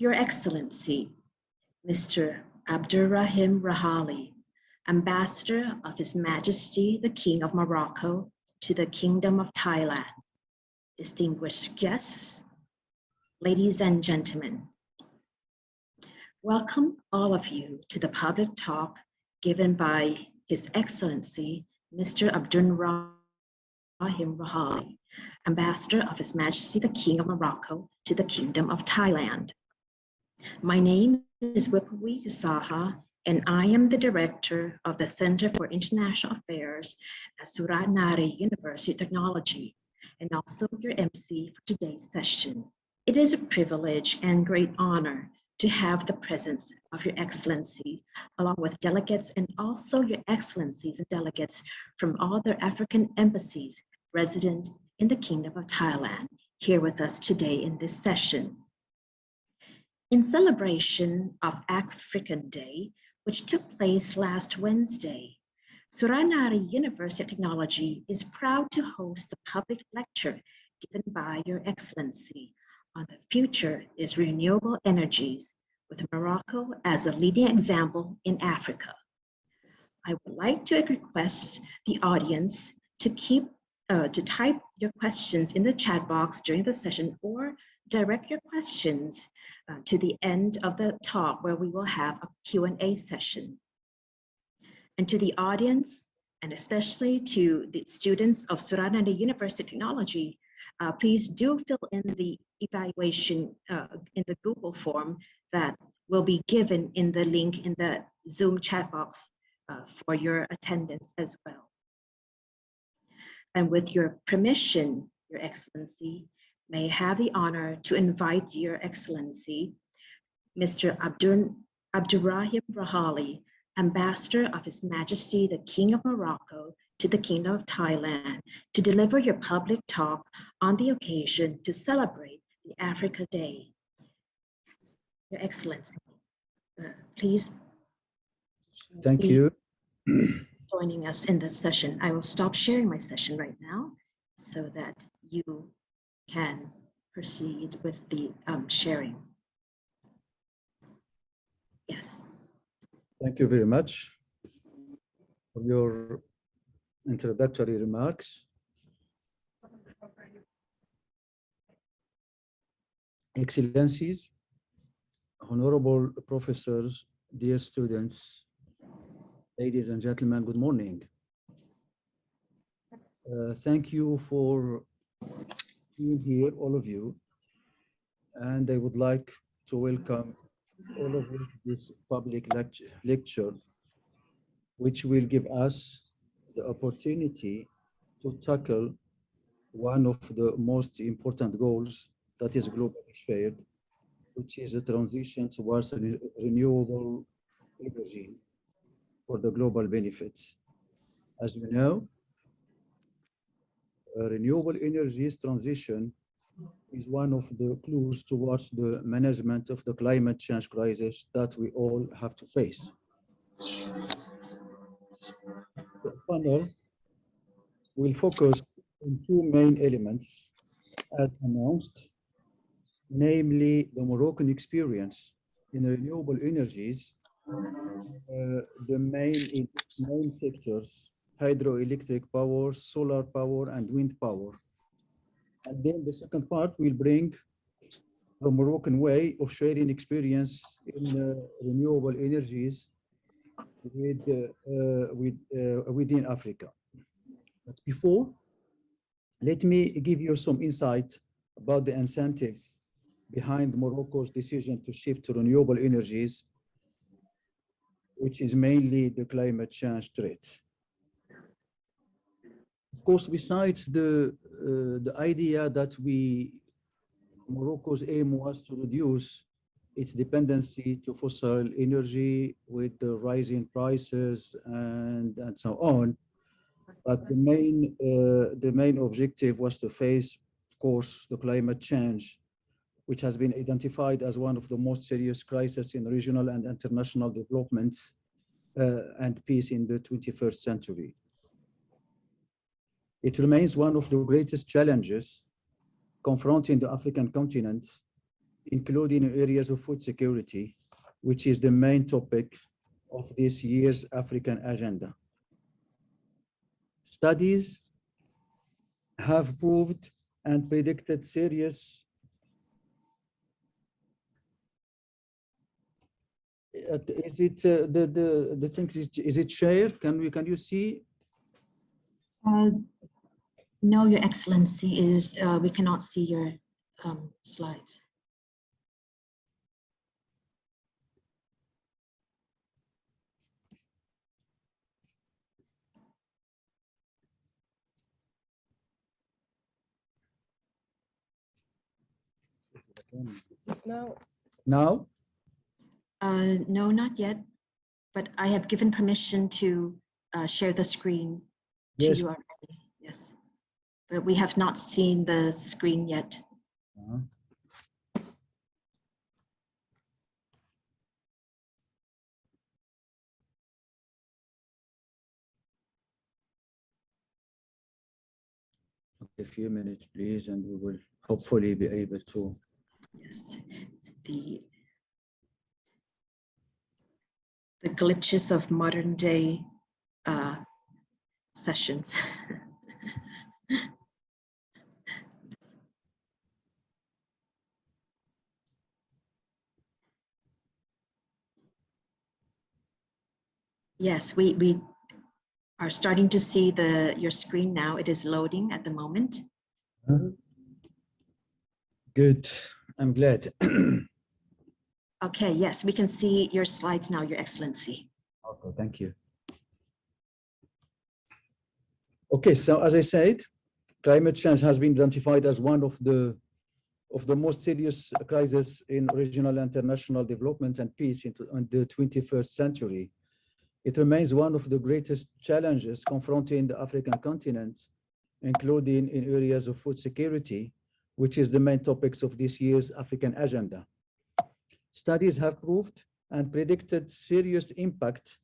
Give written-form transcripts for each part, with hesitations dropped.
Your Excellency, Mr. Abderrahim Rahhaly, Ambassador of His Majesty the King of Morocco to the Kingdom of Thailand, distinguished guests, ladies and gentlemen, welcome all of you to the public talk given by His Excellency Mr. Abderrahim Rahhaly, Ambassador of His Majesty the King of Morocco to the Kingdom of Thailand. My name is Wipui Usaha, and I am the Director of the Center for International Affairs at Suranaree University of Technology, and also your MC for today's session. It is a privilege and great honor to have the presence of Your Excellency, along with delegates and also Your Excellencies and delegates from all the African embassies resident in the Kingdom of Thailand here with us today in this session. In celebration of African Day, which took place last Wednesday, Suranaree University of Technology is proud to host the public lecture given by Your Excellency on the future is renewable energies, with Morocco as a leading example in Africa. I would like to request the audience to type your questions in the chat box during the session, or direct your questions to the end of the talk, where we will have a Q&A session. And to the audience, and especially to the students of Suranaree University of Technology, please do fill in the evaluation in the Google form that will be given in the link in the Zoom chat box for your attendance as well. And with your permission, Your Excellency, may I have the honor to invite Your Excellency, Mr. Abderrahim Rahhaly, Ambassador of His Majesty the King of Morocco to the Kingdom of Thailand, to deliver your public talk on the occasion to celebrate the Africa Day. Your Excellency, please. Thank you. Joining us in this session. I will stop sharing my session right now so that you can proceed with the sharing. Yes. Thank you very much for your introductory remarks. Excellencies, honorable professors, dear students, ladies and gentlemen, good morning. Thank you for being here, all of you. And I would like to welcome all of you to this public lecture, which will give us the opportunity to tackle one of the most important goals that is globally shared, which is a transition towards renewable energy for the global benefits. As you know, renewable energies transition is one of the clues towards the management of the climate change crisis that we all have to face. The panel will focus on two main elements as announced, namely the Moroccan experience in renewable energies, the main sectors, hydroelectric power, solar power, and wind power. And then the second part will bring the Moroccan way of sharing experience in renewable energies within Africa. But before, let me give you some insight about the incentive behind Morocco's decision to shift to renewable energies, which is mainly the climate change threat. Of course, besides the idea that Morocco's aim was to reduce its dependency to fossil energy with the rising prices and so on, but the main objective was to face, of course, the climate change, which has been identified as one of the most serious crises in regional and international development and peace in the 21st century. It remains one of the greatest challenges confronting the African continent including areas of food security, which is the main topic of this year's African agenda. Studies have proved and predicted serious is it the thing is it shared? Can you see? No, Your Excellency, is we cannot see your slides. Now, Now? No, not yet, but I have given permission to share the screen to Yes. you already. Yes, but we have not seen the screen yet. Okay, a few minutes, please, and we will hopefully be able to. Yes, it's the glitches of modern day sessions. Yes, we are starting to see your screen now. It is loading at the moment. Good, I'm glad. Okay, yes, we can see your slides now, Your Excellency. Okay, thank you. Okay, so as I said, climate change has been identified as one of the most serious crises in regional and international development and peace in the 21st century. It remains one of the greatest challenges confronting the African continent, including in areas of food security, which is the main topics of this year's African agenda. Studies have proved and predicted serious impact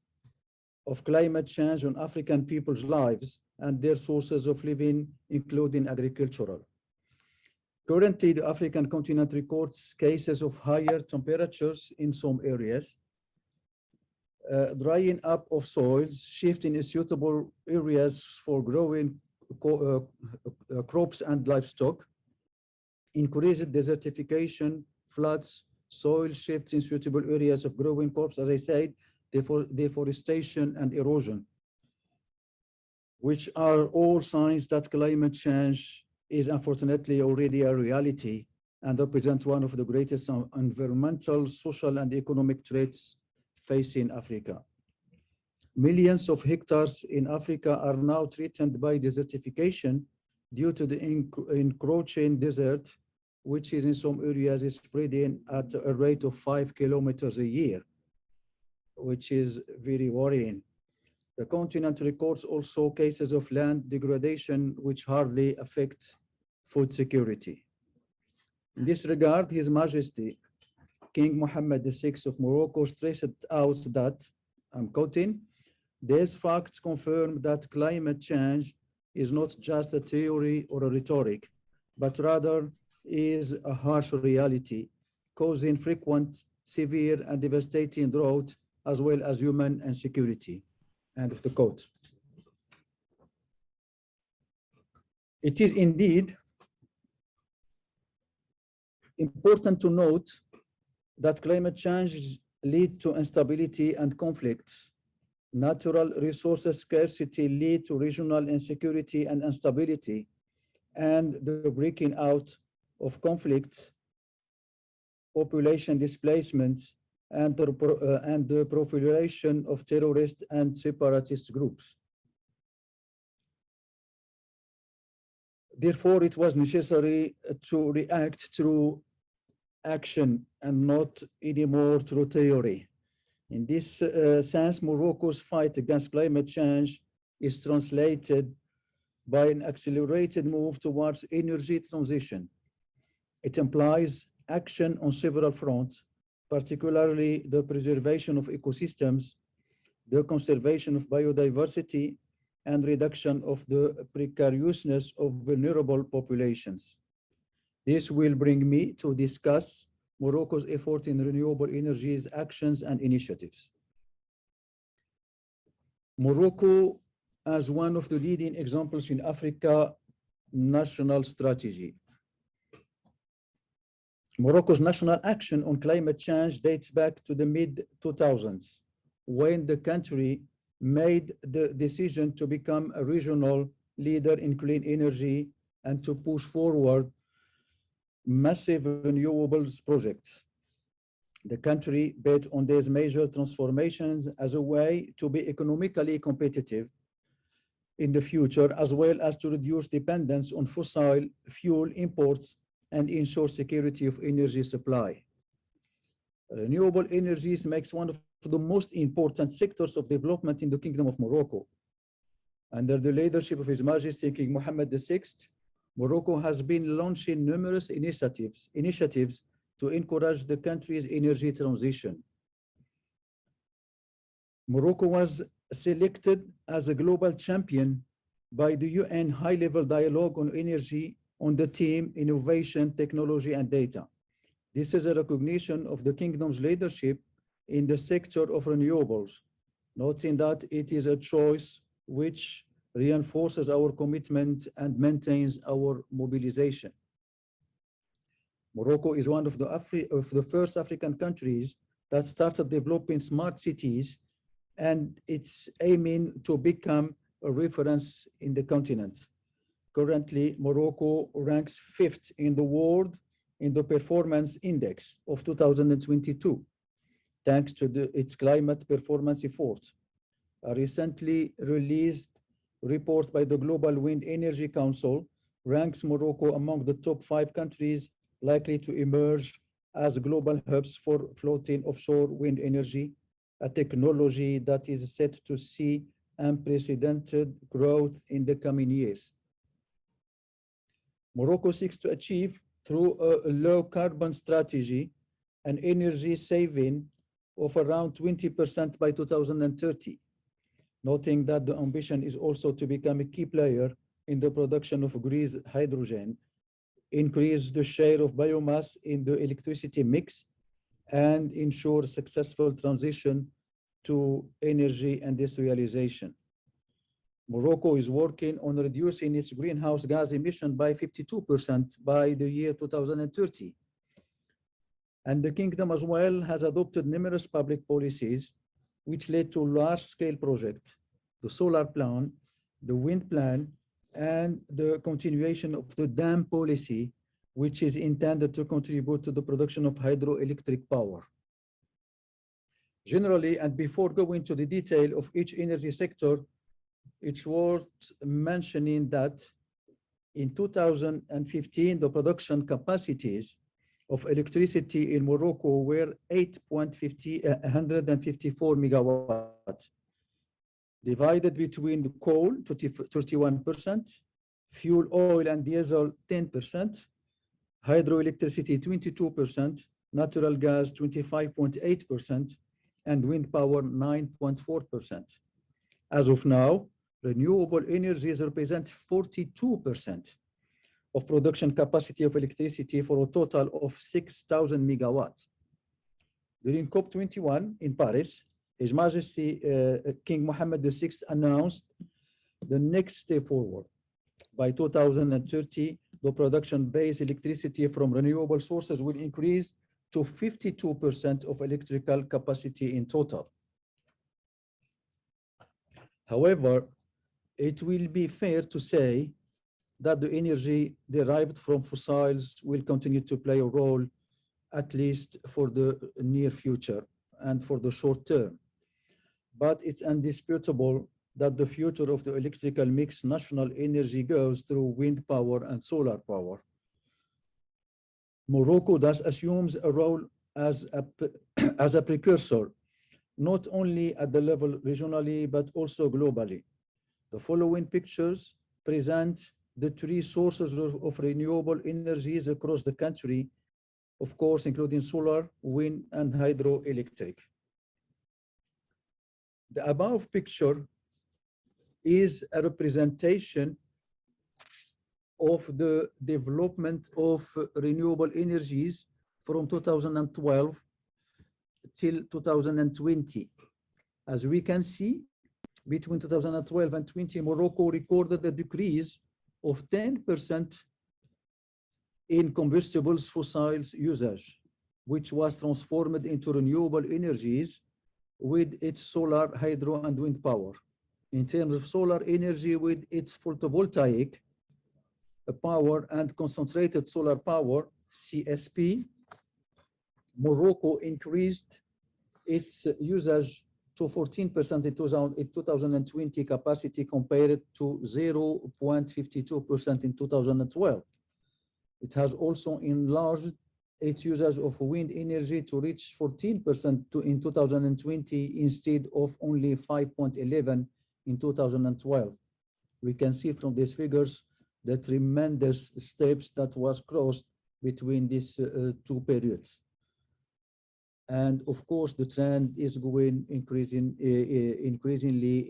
of climate change on African people's lives and their sources of living, including agricultural. Currently, the African continent records cases of higher temperatures in some areas, drying up of soils, shifting in suitable areas for growing crops and livestock, increased desertification, floods, soil shifts in suitable areas of growing crops, as I said, deforestation and erosion, which are all signs that climate change is unfortunately already a reality and represents one of the greatest environmental, social, and economic threats facing Africa. Millions of hectares in Africa are now threatened by desertification due to the encroaching desert, which is in some areas is spreading at a rate of 5 kilometers a year, which is very worrying. The continent records also cases of land degradation, which hardly affect food security. In this regard, His Majesty, King Mohammed VI of Morocco stressed out that, I'm quoting, "These facts confirm that climate change is not just a theory or a rhetoric, but rather is a harsh reality, causing frequent, severe, and devastating drought, as well as human insecurity." End of the quote. It is indeed important to note that climate change leads to instability and conflicts. Natural resources scarcity lead to regional insecurity and instability, and the breaking out of conflicts, population displacements, and the proliferation of terrorist and separatist groups. Therefore, it was necessary to react through action and not anymore through theory. In this sense, Morocco's fight against climate change is translated by an accelerated move towards energy transition. It implies action on several fronts, particularly the preservation of ecosystems, the conservation of biodiversity, and reduction of the precariousness of vulnerable populations. This will bring me to discuss Morocco's effort in renewable energies, actions, and initiatives. Morocco, as one of the leading examples in Africa, national strategy. Morocco's national action on climate change dates back to the mid-2000s, when the country made the decision to become a regional leader in clean energy and to push forward massive renewables projects. The country bet on these major transformations as a way to be economically competitive in the future, as well as to reduce dependence on fossil fuel imports and ensure security of energy supply. Renewable energies makes one of the most important sectors of development in the Kingdom of Morocco. Under the leadership of His Majesty King Mohammed VI, Morocco has been launching numerous initiatives to encourage the country's energy transition. Morocco was selected as a global champion by the UN High-Level Dialogue on Energy on the theme Innovation, Technology and Data. This is a recognition of the Kingdom's leadership in the sector of renewables, noting that it is a choice which reinforces our commitment and maintains our mobilization. Morocco is one of the first African countries that started developing smart cities, and it's aiming to become a reference in the continent. Currently, Morocco ranks 5th in the world in the Performance Index of 2022, thanks to its climate performance effort. A recently released report by the Global Wind Energy Council ranks Morocco among the top 5 countries likely to emerge as global hubs for floating offshore wind energy, a technology that is set to see unprecedented growth in the coming years. Morocco seeks to achieve, through a low carbon strategy, an energy saving of around 20% by 2030, noting that the ambition is also to become a key player in the production of green hydrogen, increase the share of biomass in the electricity mix, and ensure a successful transition to energy industrialization. Morocco is working on reducing its greenhouse gas emission by 52% by the year 2030. And the Kingdom as well has adopted numerous public policies which led to large-scale projects, the solar plan, the wind plan, and the continuation of the dam policy, which is intended to contribute to the production of hydroelectric power. Generally, and before going to the detail of each energy sector, it's worth mentioning that in 2015, the production capacities of electricity in Morocco were 154 megawatts, divided between coal, 31%, fuel oil and diesel, 10%, hydroelectricity, 22%, natural gas, 25.8%, and wind power, 9.4%. As of now, renewable energies represent 42% of production capacity of electricity for a total of 6,000 megawatts. During COP21 in Paris, His Majesty King Mohammed VI announced the next step forward. By 2030, the production-based electricity from renewable sources will increase to 52% of electrical capacity in total. However, it will be fair to say that the energy derived from fossils will continue to play a role, at least for the near future and for the short term. But it's indisputable that the future of the electrical mix national energy goes through wind power and solar power. Morocco thus assumes a role as a precursor, not only at the level regionally, but also globally. The following pictures present the 3 sources of renewable energies across the country, of course, including solar, wind, and hydroelectric. The above picture is a representation of the development of renewable energies from 2012 till 2020. As we can see, between 2012 and 20, Morocco recorded a decrease of 10% in combustibles fossils usage, which was transformed into renewable energies with its solar, hydro, and wind power. In terms of solar energy, with its photovoltaic power and concentrated solar power, CSP, Morocco increased its usage to 14% in 2020 capacity compared to 0.52% in 2012. It has also enlarged its usage of wind energy to reach 14% in 2020 instead of only 5.11 in 2012. We can see from these figures the tremendous steps that was crossed between these two periods. And of course, the trend is going increasingly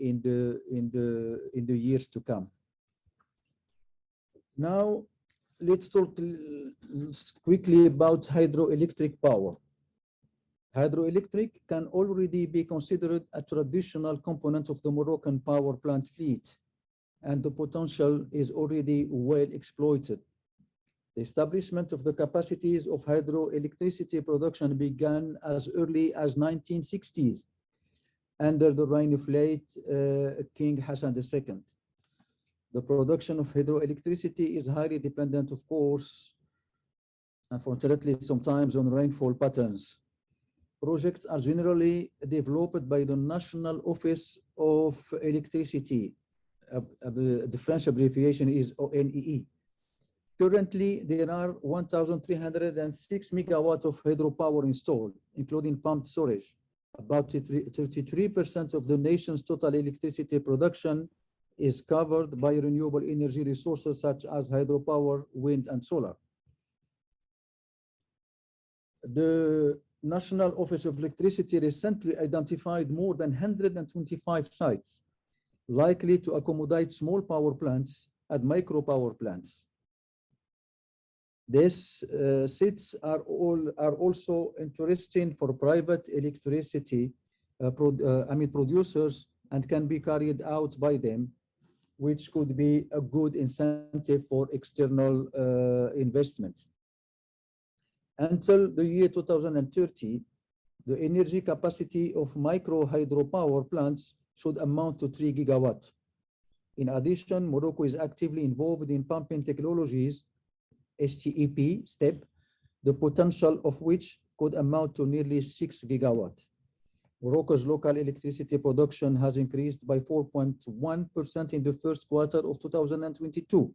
in the years to come. Now, let's talk quickly about hydroelectric power. Hydroelectric can already be considered a traditional component of the Moroccan power plant fleet, and the potential is already well exploited. The establishment of the capacities of hydroelectricity production began as early as 1960s under the reign of late King Hassan II. The production of hydroelectricity is highly dependent, of course, unfortunately, sometimes on rainfall patterns. Projects are generally developed by the National Office of Electricity. The French abbreviation is ONEE. Currently, there are 1,306 megawatts of hydropower installed, including pumped storage. About 33% of the nation's total electricity production is covered by renewable energy resources such as hydropower, wind, and solar. The National Office of Electricity recently identified more than 125 sites likely to accommodate small power plants and micro power plants. These sites are also interesting for private electricity producers and can be carried out by them, which could be a good incentive for external investments. Until the year 2030, the energy capacity of micro hydropower plants should amount to 3 gigawatts. In addition, Morocco is actively involved in pumping technologies, STEP, the potential of which could amount to nearly 6 gigawatts. Morocco's local electricity production has increased by 4.1% in the first quarter of 2022,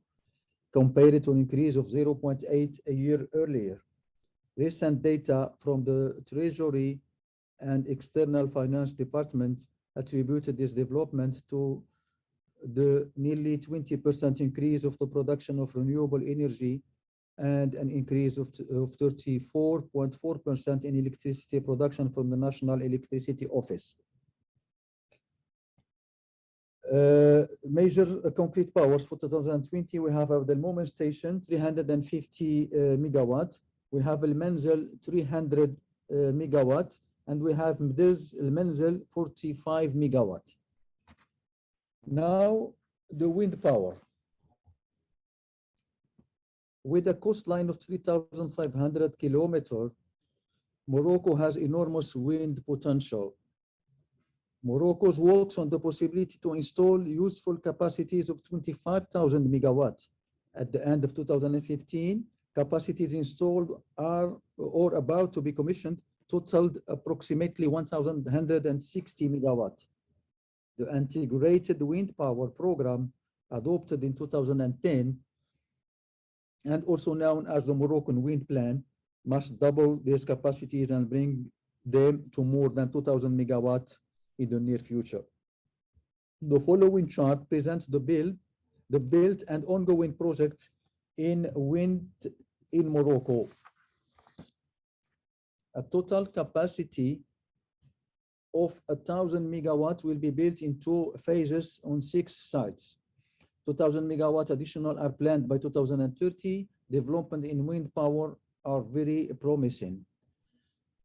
compared to an increase of 0.8% a year earlier. Recent data from the Treasury and External Finance Department attributed this development to the nearly 20% increase of the production of renewable energy and an increase of 34.4% in electricity production from the National Electricity Office. Major concrete powers for 2020, we have the Moment Station, 350 megawatt. We have El Menzel, 300 megawatt, and we have Mdez El Menzel, 45 megawatt. Now, the wind power. With a coastline of 3,500 kilometers, Morocco has enormous wind potential. Morocco's works on the possibility to install useful capacities of 25,000 megawatts. At the end of 2015, capacities installed are or about to be commissioned totaled approximately 1,160 megawatts. The integrated wind power program adopted in 2010 and also known as the Moroccan Wind Plan must double these capacities and bring them to more than 2,000 megawatts in the near future. The following chart presents the built and ongoing projects in wind in Morocco. A total capacity of 1,000 megawatts will be built in 2 phases on 6 sites. 2,000 megawatts additional are planned by 2030. Development in wind power are very promising.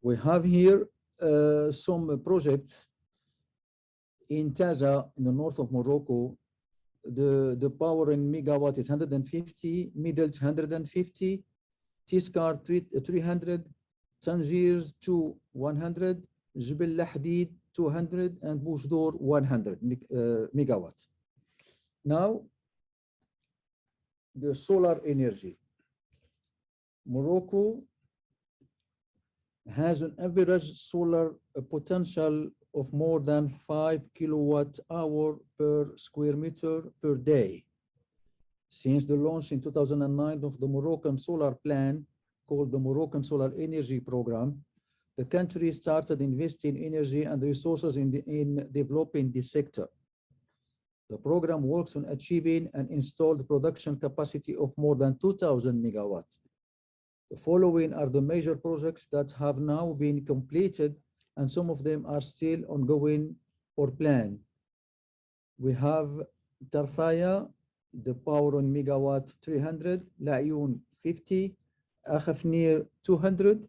We have here some projects in Taza, in the north of Morocco. The power in megawatt is 150, Midelt 150, Tiskar 300, Tangiers 100, Jebel Lahdid 200, and Boujdour 100 megawatt. Now, the solar energy. Morocco has an average solar potential of more than 5 kilowatt hour per square meter per day. Since the launch in 2009 of the Moroccan solar plan, called the Moroccan Solar Energy Program, the country started investing energy and resources in developing this sector. The program works on achieving an installed production capacity of more than 2,000 megawatts. The following are the major projects that have now been completed, and some of them are still ongoing or planned. We have Tarfaya, the power on megawatt 300, La'youn 50, Akhafnir 200,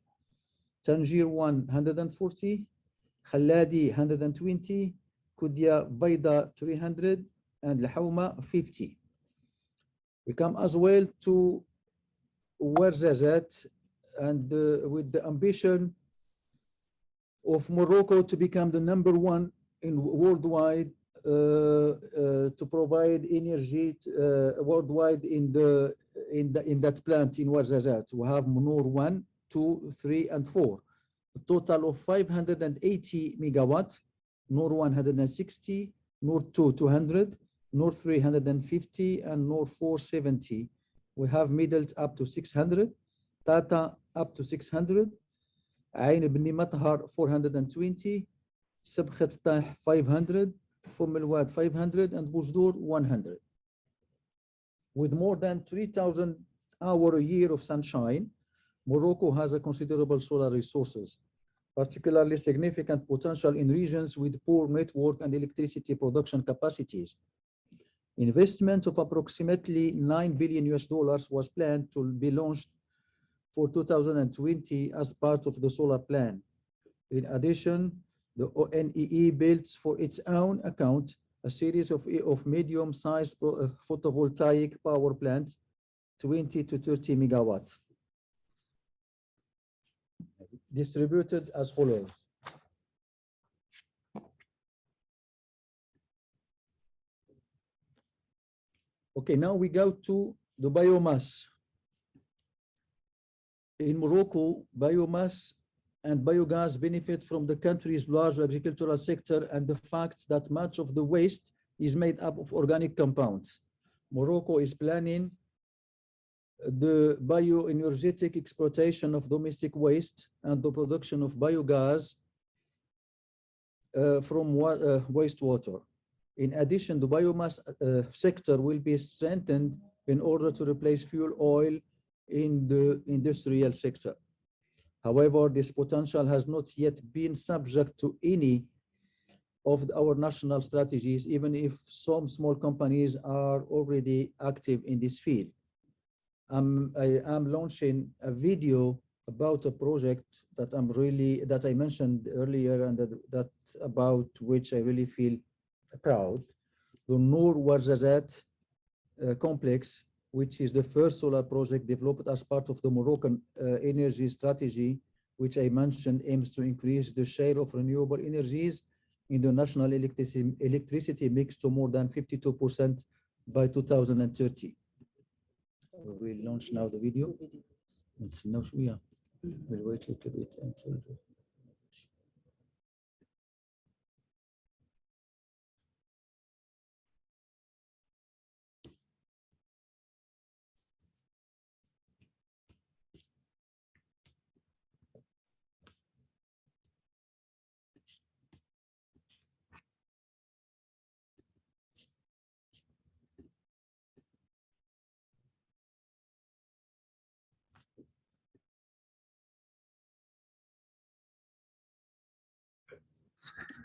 Tangier 140, Khaladi 120, Kudia Baida 300, and Lahouma 50. We come as well to Ouarzazate, and with the ambition of Morocco to become the #1 in worldwide to provide energy worldwide in that plant in Ouarzazate. We have Noor 1, 2, 3, and 4. A total of 580 megawatt, Noor 160, Noor 2 200, Noor 350, and Noor 470. We have Midelt up to 600, Tata up to 600, Ain ibn Mathar 420, Sabkhat Tah 500, Fumelwad 500, and Boujdour 100. With more than 3,000 hours a year of sunshine, Morocco has a considerable solar resources, particularly significant potential in regions with poor network and electricity production capacities. Investment of approximately $9 billion was planned to be launched for 2020 as part of the solar plan. In addition, the ONEE builds for its own account a series of medium-sized photovoltaic power plants, 20 to 30 megawatts, distributed as follows. Okay, now we go to the biomass. In Morocco, biomass and biogas benefit from the country's large agricultural sector and the fact that much of the waste is made up of organic compounds. Morocco is planning the bioenergetic exploitation of domestic waste and the production of biogas from wastewater. In addition, the biomass sector will be strengthened in order to replace fuel oil in the industrial sector. However, this potential has not yet been subject to any of our national strategies, even if some small companies are already active in this field. I am launching a video about a project that I mentioned earlier, and that about which I really feel proud. The Noor Ouarzazate complex, which is the first solar project developed as part of the Moroccan energy strategy, which I mentioned, aims to increase the share of renewable energies in the national electricity mix to more than 52% by 2030. We'll launch now the video. We'll wait a little bit until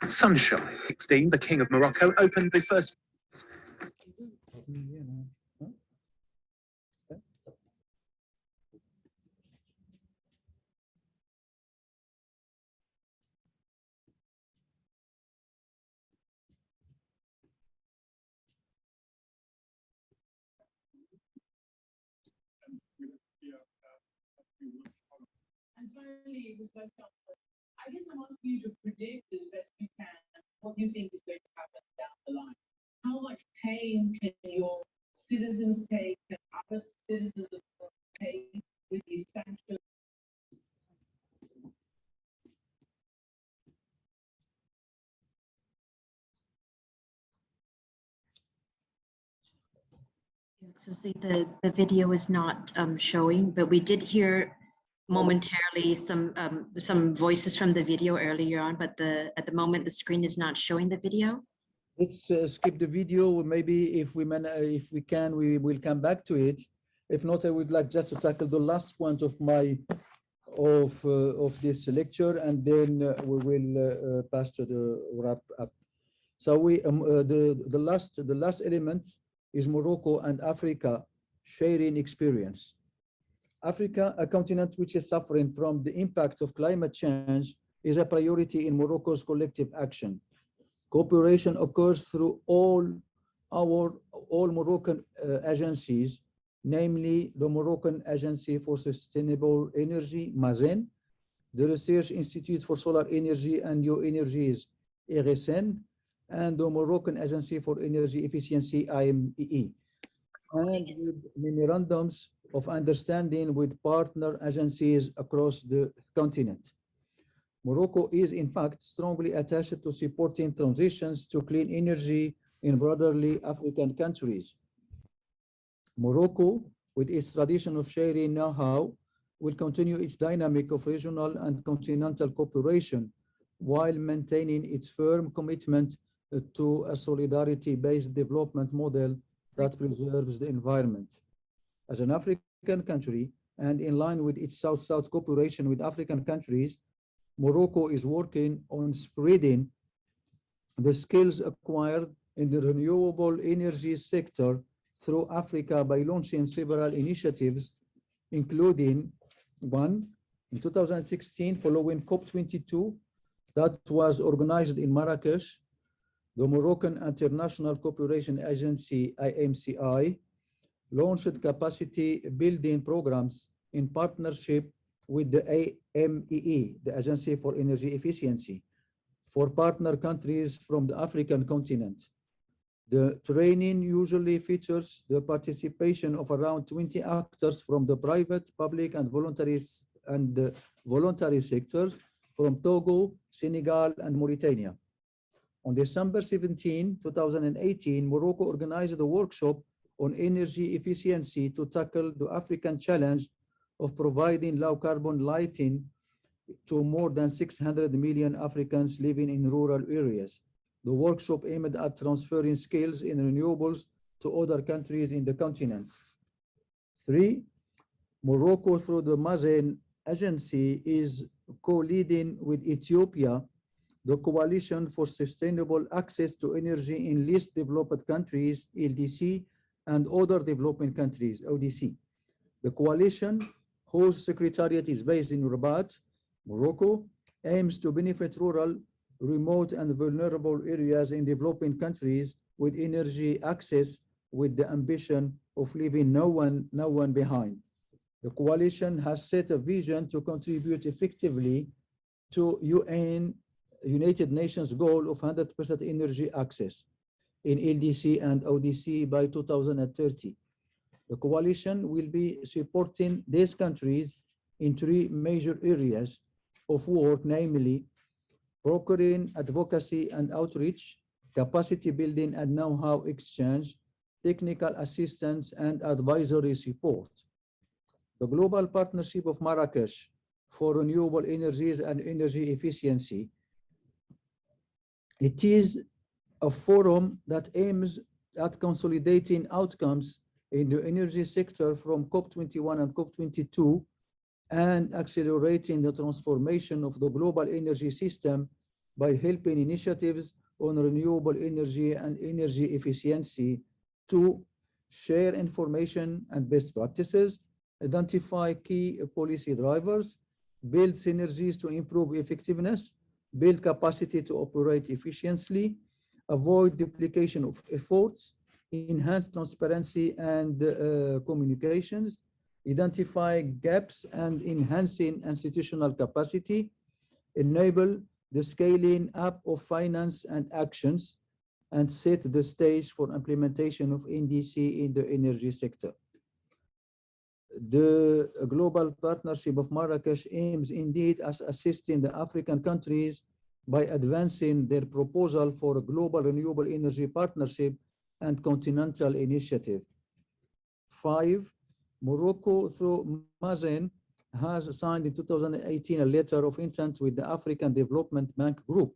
Sunshine. 16, the King of Morocco, opened the first. finally, Ms. Vice Chancellor, I guess I'm asking you to predict as best you can what you think is going to happen down the line. How much pain can your citizens take, can other citizens of the world take with these sanctions? So see, the video is not showing, but we did hear momentarily some voices from the video earlier on, but at the moment the screen is not showing the video. Let's skip the video. Maybe if we can, we will come back to it. If not, I would like just to tackle the last point of this lecture, and then we will pass to the wrap up. So the last element is Morocco and Africa sharing experience. Africa, a continent which is suffering from the impact of climate change, is a priority in Morocco's collective action. Cooperation occurs through all Moroccan agencies, namely the Moroccan Agency for Sustainable Energy, MAZEN, the Research Institute for Solar Energy and New Energies, RSN, and the Moroccan Agency for Energy Efficiency, IMEE, and with memorandums of understanding with partner agencies across the continent. Morocco is, in fact, strongly attached to supporting transitions to clean energy in broaderly African countries. Morocco, with its tradition of sharing know-how, will continue its dynamic of regional and continental cooperation while maintaining its firm commitment to a solidarity-based development model that preserves the environment. As an African country, and in line with its South-South cooperation with African countries, Morocco is working on spreading the skills acquired in the renewable energy sector through Africa by launching several initiatives, including one, in 2016, following COP22, that was organized in Marrakesh, the Moroccan International Cooperation Agency, IMCI, launched capacity building programs in partnership with the AMEE, the Agency for Energy Efficiency, for partner countries from the African continent. The training usually features the participation of around 20 actors from the private, public, and voluntary sectors from Togo, Senegal, and Mauritania. On December 17, 2018, Morocco organized a workshop on energy efficiency to tackle the African challenge of providing low-carbon lighting to more than 600 million Africans living in rural areas. The workshop aimed at transferring skills in renewables to other countries in the continent. 3, Morocco, through the MAZEN agency, is co-leading with Ethiopia the Coalition for Sustainable Access to Energy in Least Developed Countries, LDC, and other developing countries, ODC. The coalition, whose secretariat is based in Rabat, Morocco, aims to benefit rural, remote, and vulnerable areas in developing countries with energy access, with the ambition of leaving no one behind. The coalition has set a vision to contribute effectively to United Nations goal of 100% energy access in LDC and ODC by 2030. The coalition will be supporting these countries in 3 major areas of work, namely brokering, advocacy and outreach, capacity building and know-how exchange, technical assistance and advisory support. The Global Partnership of Marrakesh for Renewable Energies and Energy Efficiency. It is a forum that aims at consolidating outcomes in the energy sector from COP21 and COP22 and accelerating the transformation of the global energy system by helping initiatives on renewable energy and energy efficiency to share information and best practices, identify key policy drivers, build synergies to improve effectiveness, build capacity to operate efficiently, avoid duplication of efforts, enhance transparency and communications, identifying gaps and enhancing institutional capacity, enable the scaling up of finance and actions, and set the stage for implementation of NDC in the energy sector. The global partnership of Marrakesh aims indeed at assisting the African countries by advancing their proposal for a global renewable energy partnership and continental initiative. 5, Morocco through Mazen has signed in 2018 a letter of intent with the African Development Bank Group,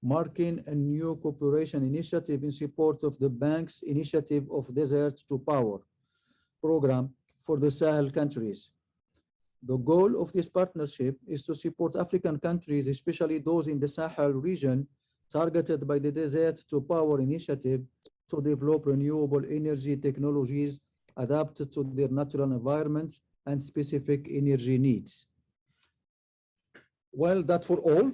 marking a new cooperation initiative in support of the bank's initiative of Desert to Power program for the Sahel countries. The goal of this partnership is to support African countries, especially those in the Sahel region, targeted by the Desert to Power initiative, to develop renewable energy technologies adapted to their natural environments and specific energy needs. Well, that's for all.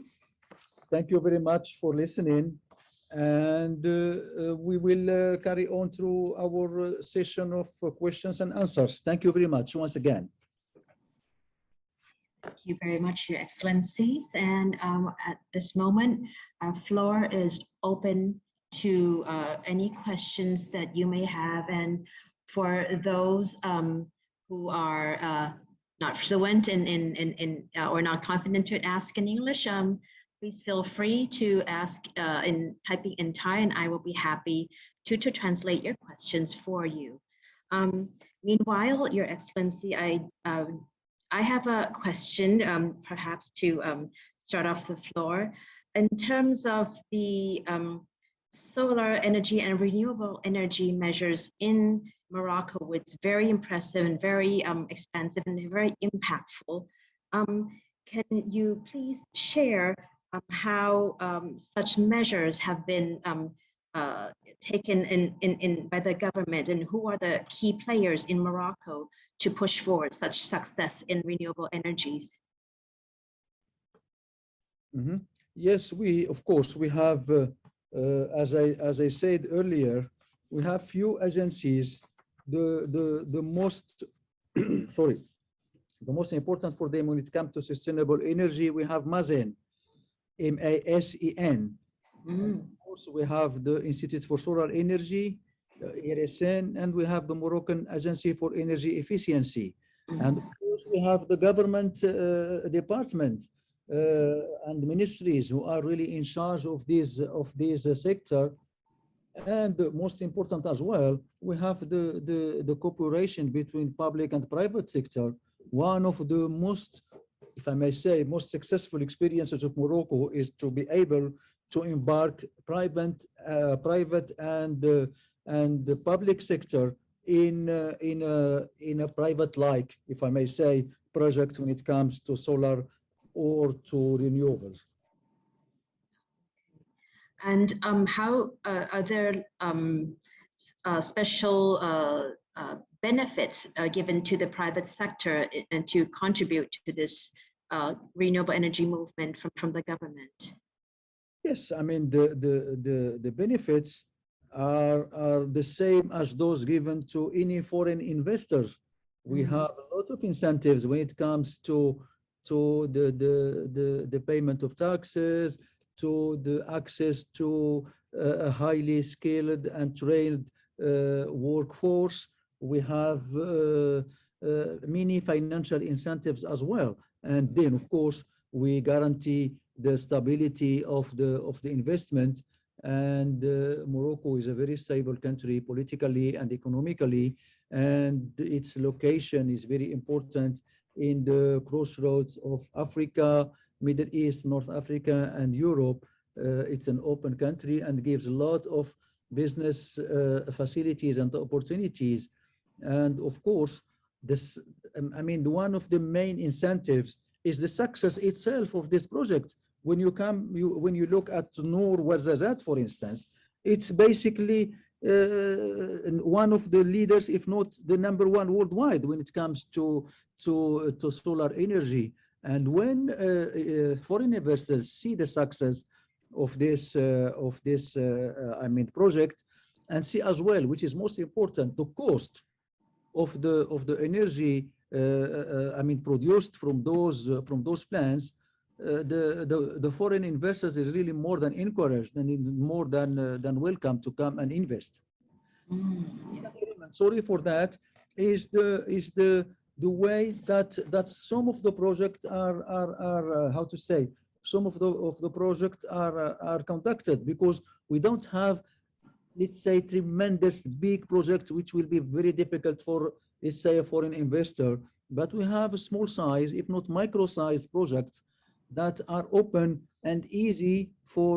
Thank you very much for listening. And we will carry on through our session of questions and answers. Thank you very much once again. Thank you very much, Your Excellencies. And at this moment, our floor is open to any questions that you may have. And for those who are not fluent in or not confident to ask in English, please feel free to ask in typing in Thai, and I will be happy to translate your questions for you. Meanwhile, Your Excellency, I have a question, perhaps to start off the floor. In terms of the solar energy and renewable energy measures in Morocco, it's very impressive and very expansive and very impactful. Can you please share how such measures have been taken by the government, and who are the key players in Morocco to push forward such success in renewable energies? Mm-hmm. Yes, of course, we have, as I said earlier, we have few agencies. The most, sorry, the most important for them when it comes to sustainable energy, we have Mazen, MASEN. Of course, we have the Institute for Solar Energy, IRSN, and we have the Moroccan Agency for Energy Efficiency. And of course, we have the government department and ministries who are really in charge of this sector. And most important as well, we have the cooperation between public and private sector. One of the most, if I may say, most successful experiences of Morocco is to be able to embark private and the public sector in a private-like, if I may say, project when it comes to solar or to renewables. And how are there special benefits given to the private sector and to contribute to this renewable energy movement from the government? Yes, I mean the benefits are the same as those given to any foreign investors. We have a lot of incentives when it comes to the payment of taxes, to the access to a highly skilled and trained workforce. We have many financial incentives as well. And then, of course, we guarantee the stability of the investment. And Morocco is a very stable country politically and economically, and its location is very important in the crossroads of Africa, Middle East, North Africa, and Europe. It's an open country and gives a lot of business facilities and opportunities. And of course, this, I mean, one of the main incentives is the success itself of this project. When you look at Noor Ouarzazate, for instance, it's basically one of the leaders, if not the number one worldwide, when it comes to solar energy. And when foreign investors see the success of this I mean project, and see as well, which is most important, the cost of the energy I mean produced from those plants, the foreign investors is really more than encouraged and more than welcome to come and invest. Sorry for that is the way that some of the projects are how to say, some of the projects are conducted, because we don't have, let's say, tremendous big project which will be very difficult for, let's say, a foreign investor, but we have a small size, if not micro size projects that are open and easy for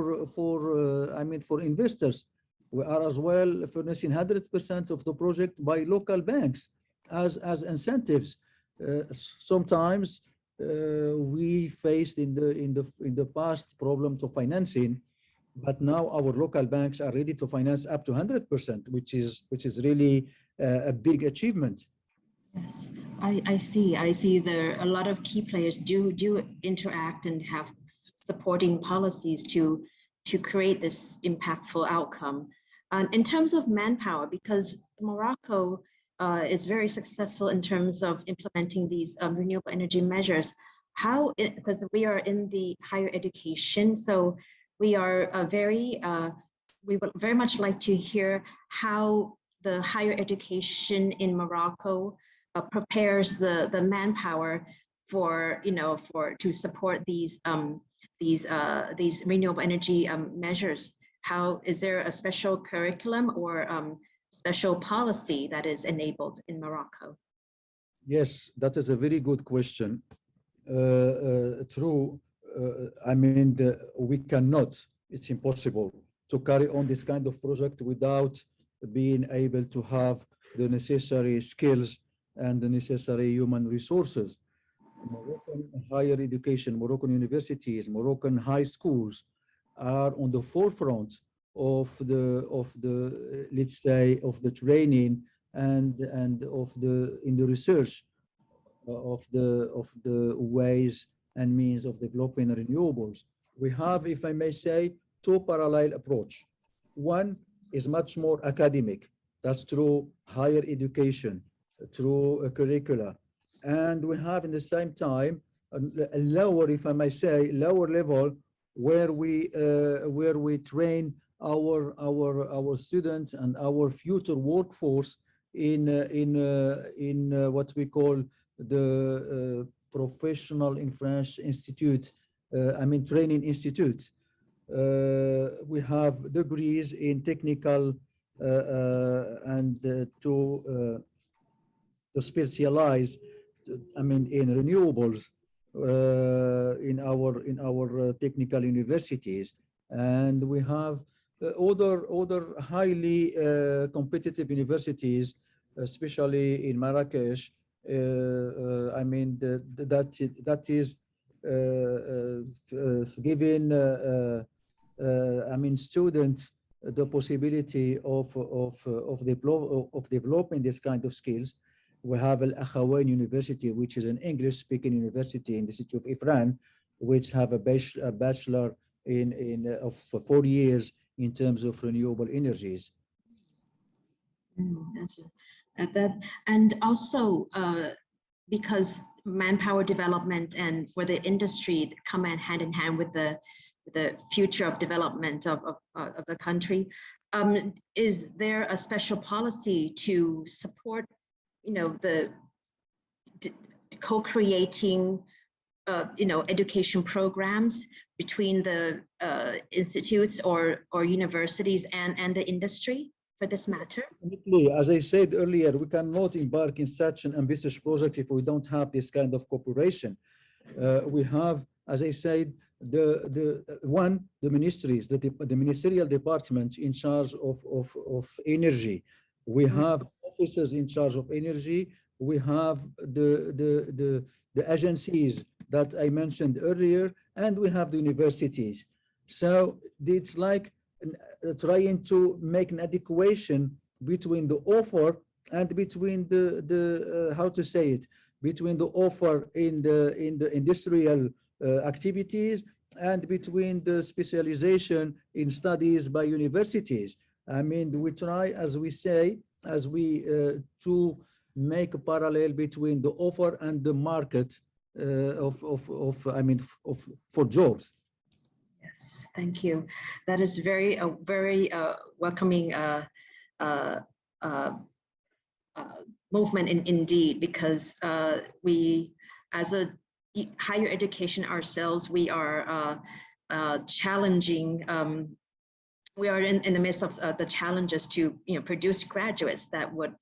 I mean for investors. We are as well furnishing 100% of the project by local banks as incentives. Sometimes we faced in the past problems of financing, but now our local banks are ready to finance up to 100%, which is really a big achievement. Yes, I see there a lot of key players do interact and have supporting policies to create this impactful outcome. In terms of manpower, because Morocco is very successful in terms of implementing these renewable energy measures, because we are in the higher education, so we are we would very much like to hear how the higher education in Morocco prepares the manpower for to support these renewable energy measures. How is there a special curriculum or special policy that is enabled in Morocco? Yes, that is a very good question. True. I mean, we cannot, it's impossible to carry on this kind of project without being able to have the necessary skills and the necessary human resources. Moroccan higher education, Moroccan universities, Moroccan high schools are on the forefront of the let's say of the training and in the research of the ways and means of developing renewables. We have, if I may say, two parallel approach. One is much more academic. That's through higher education, through a curricula. And we have in the same time a lower, if I may say, lower level where we train our students and our future workforce in what we call the professional in French institute, I mean training institute. We have degrees in technical and to specialize, I mean, in renewables in our technical universities, and we have other highly competitive universities, especially in Marrakesh. I mean that is giving I mean students the possibility of developing this kind of skills. We have Al-Akhawain University, which is an English-speaking university in the city of Ifran, which have a bachelor of 4 years in terms of renewable energies. And also because manpower development and for the industry come hand in hand with the future of development of the country, is there a special policy to support the co-creating education programs between the institutes or universities and the industry for this matter? As I said earlier, we cannot embark in such an ambitious project if we don't have this kind of cooperation. We have, as I said, the ministries, the ministerial departments in charge of energy. We have officers in charge of energy. We have the agencies that I mentioned earlier, and we have the universities. So it's like trying to make an adequation between the offer and between the how to say it, between the offer in the industrial activities and between the specialization in studies by universities. I mean, we try, as we say, to make a parallel between the offer and the market for jobs. Yes, thank you. That is very welcoming uh, uh, movement indeed, because we, as a higher education ourselves, we are challenging. We are in the midst of the challenges to produce graduates that would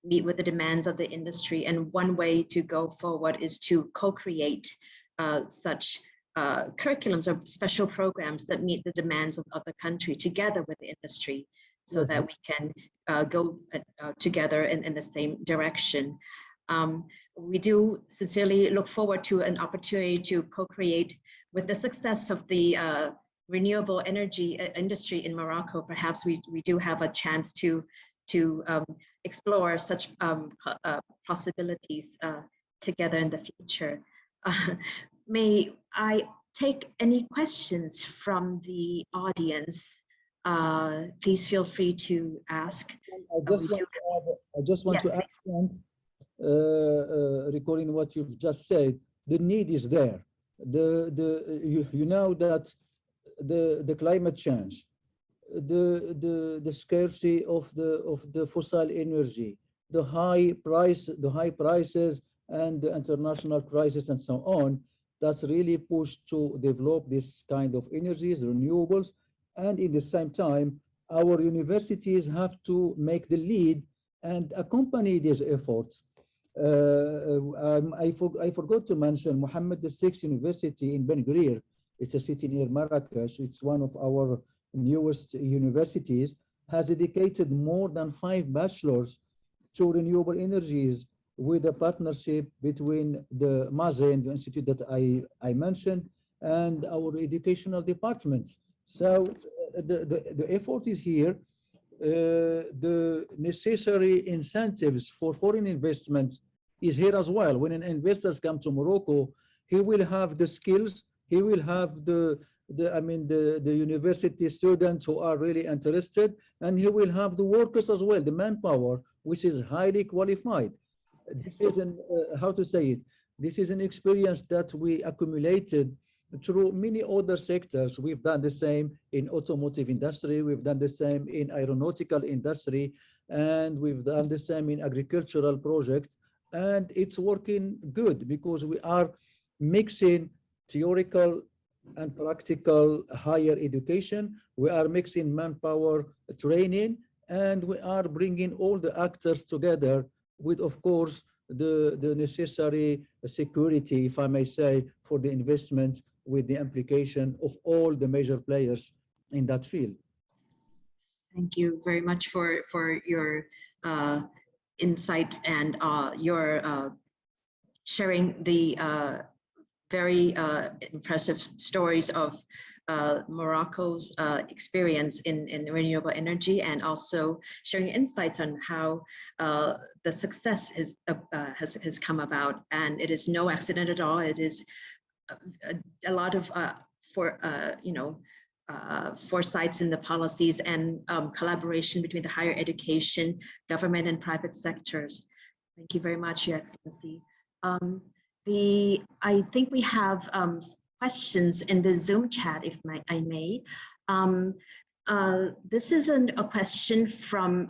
meet with the demands of the industry. And one way to go forward is to co-create such curriculums or special programs that meet the demands of the country together with the industry, so Yes. that we can go together in the same direction. We do sincerely look forward to an opportunity to co-create with the success of the renewable energy industry in Morocco. Perhaps we do have a chance to explore such possibilities together in the future. May I take any questions from the audience? Please feel free to ask. I just want Yes, to add, recalling what you've just said, the need is there. You know that the climate change, the scarcity of the fossil energy, the high prices and the international crisis and so on, that's really pushed to develop this kind of energies, renewables. And in the same time, our universities have to make the lead and accompany these efforts. I forgot to mention Mohammed VI University in Ben Gurir. It's a city near Marrakesh. It's one of our newest universities, has dedicated more than 5 bachelors to renewable energies, with a partnership between the Mazen, the institute that I mentioned, and our educational departments. So the effort is here. The necessary incentives for foreign investments is here as well. When an investor comes to Morocco, he will have the skills, he will have the university students who are really interested, and he will have the workers as well, the manpower, which is highly qualified. This is how to say it, this is an experience that we accumulated through many other sectors. We've done the same in automotive industry, we've done the same in aeronautical industry, and we've done the same in agricultural projects. And it's working good because we are mixing theoretical and practical higher education. We are mixing manpower training, and we are bringing all the actors together with, of course, the necessary security, if I may say, for the investment, with the implication of all the major players in that field. Thank you very much for your insight and your sharing the very impressive stories of Morocco's experience in renewable energy, and also sharing insights on how the success has come about. And it is no accident at all. It is a lot of foresights in the policies and collaboration between the higher education, government, and private sectors. Thank you very much, Your Excellency. I think we have questions in the Zoom chat, if I may. This is a question from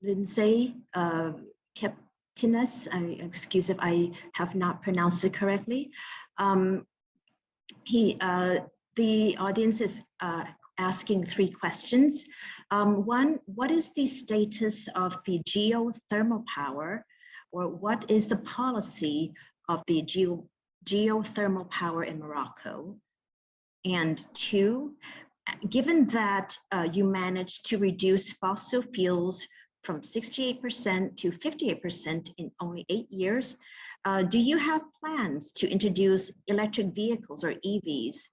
Lindsay Kiptiness. Excuse if I have not pronounced it correctly. The audience is asking 3 questions. One, what is the status of the geothermal power, or what is the policy of the geothermal power in Morocco? And 2, given that you managed to reduce fossil fuels from 68% to 58% in only 8 years, do you have plans to introduce electric vehicles or EVs?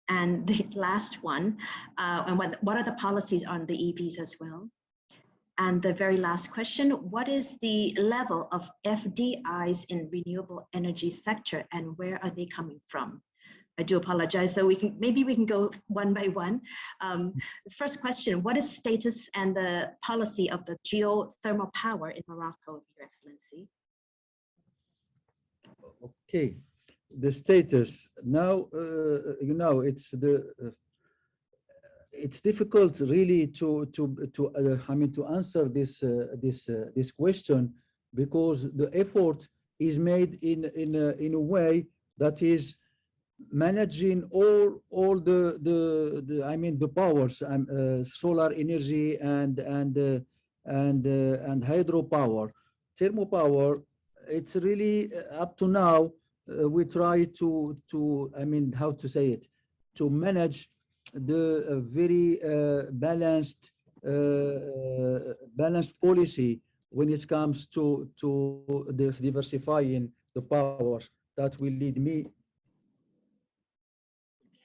And the last one, and what are the policies on the EVs as well? And the very last question, what is the level of FDIs in renewable energy sector, and where are they coming from? I do apologize. So maybe we can go one by one. The first question, what is status and the policy of the geothermal power in Morocco, Your Excellency? Okay, the status now, it's difficult really to answer this question, because the effort is made in a way that is managing all the powers, solar energy and hydropower, thermal power. It's really up to now. We try to how to say it, to manage the very balanced policy when it comes to the diversifying the powers that will lead me.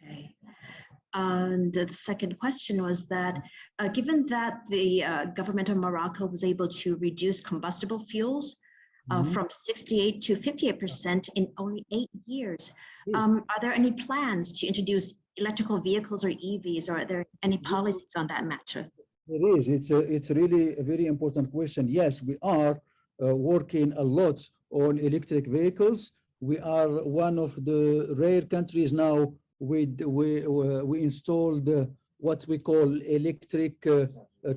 Okay. And the second question was that, given that the government of Morocco was able to reduce combustible fuels from 68 to 58% in only 8 years, are there any plans to introduce electrical vehicles or EVs, or are there any policies on that matter? There is. It's really a very important question. Yes, we are working a lot on electric vehicles. We are one of the rare countries now. We installed what we call electric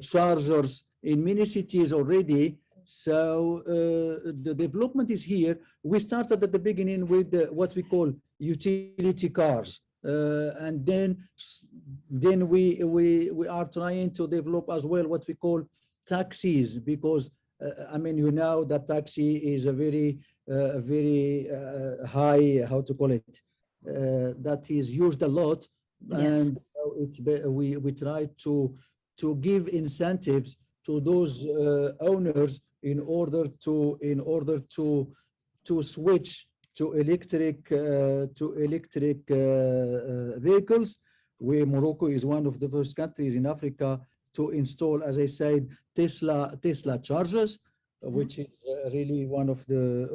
chargers in many cities already. So the development is here. We started at the beginning with what we call utility cars, and then we are trying to develop as well what we call taxis, because that taxi is a very high, how to call it, that is used a lot. Yes. And we try to give incentives to those owners in order to switch to electric vehicles. Where Morocco is one of the first countries in Africa to install, as I said, Tesla chargers, which is really one of the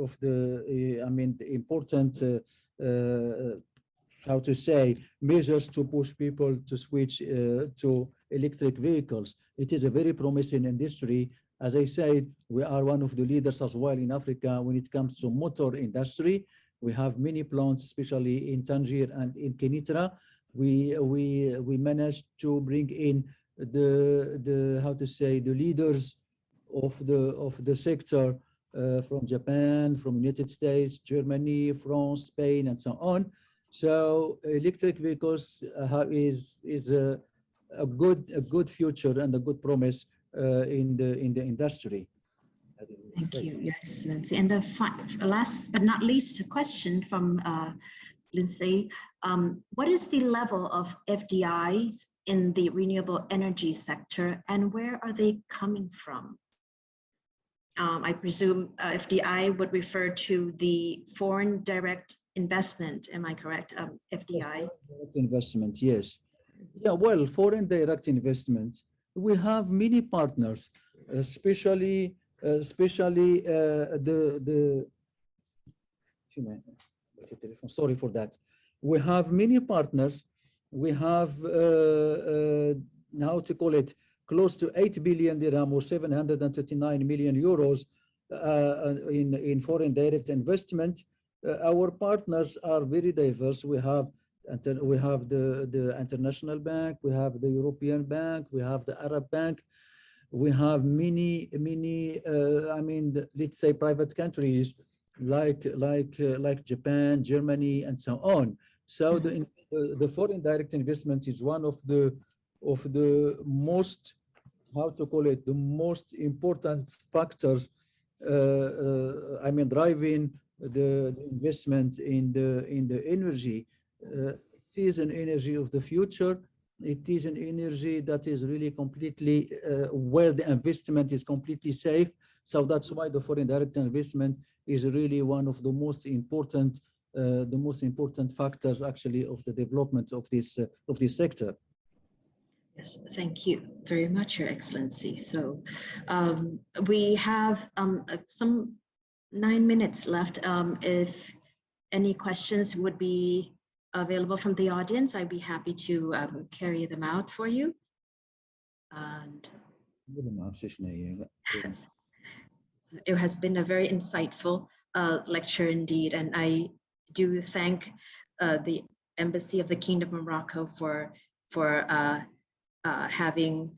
important how to say, measures to push people to switch to electric vehicles. It is a very promising industry. As I said, we are one of the leaders as well in Africa when it comes to motor industry. We have many plants, especially in Tangier and in Kenitra. We managed to bring in the how to say, the leaders of the sector from Japan, from United States, Germany, France, Spain, and so on. So electric vehicles is a good future and a good promise in the industry. Thank you, Your Excellency. And the last but not least question from Lindsay, what is the level of FDIs in the renewable energy sector, and where are they coming from? I presume FDI would refer to the foreign direct investment. Am I correct? FDI. Direct investment, yes. Yeah, well, foreign direct investment. We have many partners, especially sorry for that. We have many partners. We have how to call it, close to 8 billion dirham or 739 million euros in foreign direct investment. Our partners are very diverse. We have the International Bank, we have the European Bank, we have the Arab Bank. We have many let's say private countries like Japan, Germany, and so on. So the foreign direct investment is one of the most, how to call it, the most important factors driving the investment in the energy. It is an energy of the future. It is an energy that is really completely where the investment is completely safe. So that's why the foreign direct investment is really one of the most important factors actually of the development of this sector. Yes, thank you very much, Your Excellency. So we have some 9 minutes left. If any questions would be available from the audience, I'd be happy to carry them out for you. And it has been a very insightful lecture indeed, and I do thank the Embassy of the Kingdom of Morocco for having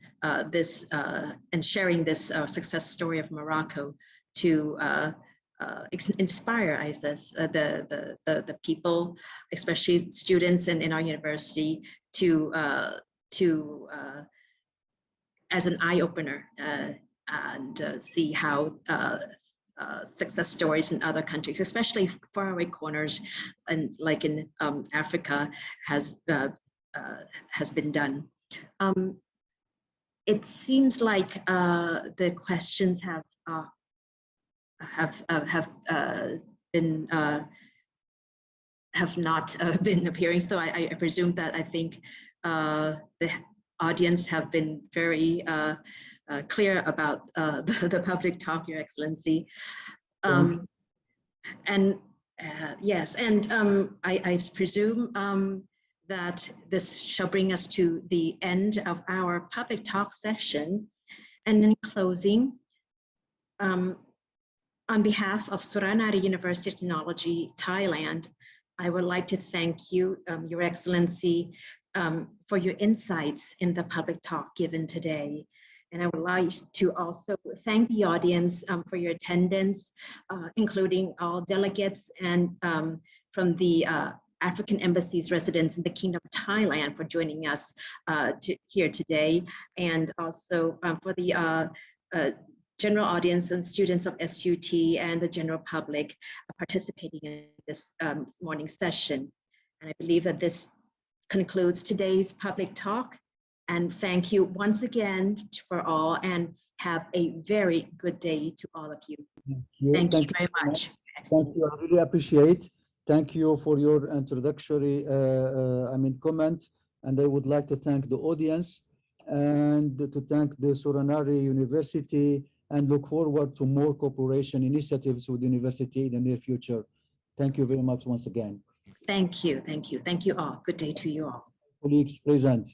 this and sharing this success story of Morocco to inspire, I guess, the people, especially students in our university, to as an eye opener and see how success stories in other countries, especially faraway corners, and like in Africa, has been done. It seems like the questions have not been appearing. So I presume that I think the audience have been very clear about the public talk, Your Excellency. And yes, and I presume that this shall bring us to the end of our public talk session. And in closing, on behalf of Suranaree University of Technology, Thailand, I would like to thank you, Your Excellency, for your insights in the public talk given today. And I would like to also thank the audience for your attendance, including all delegates and from the African embassies residents in the Kingdom of Thailand for joining us here today, and also for the general audience and students of SUT and the general public participating in this morning session. And I believe that this concludes today's public talk. And thank you once again for all, and have a very good day to all of you. Thank you very much. Thank you. I really appreciate. Thank you for your introductory comment. And I would like to thank the audience and to thank the Suranaree University, and look forward to more cooperation initiatives with the university in the near future. Thank you very much once again. Thank you. Thank you. Thank you all. Good day to you all. Colleagues present.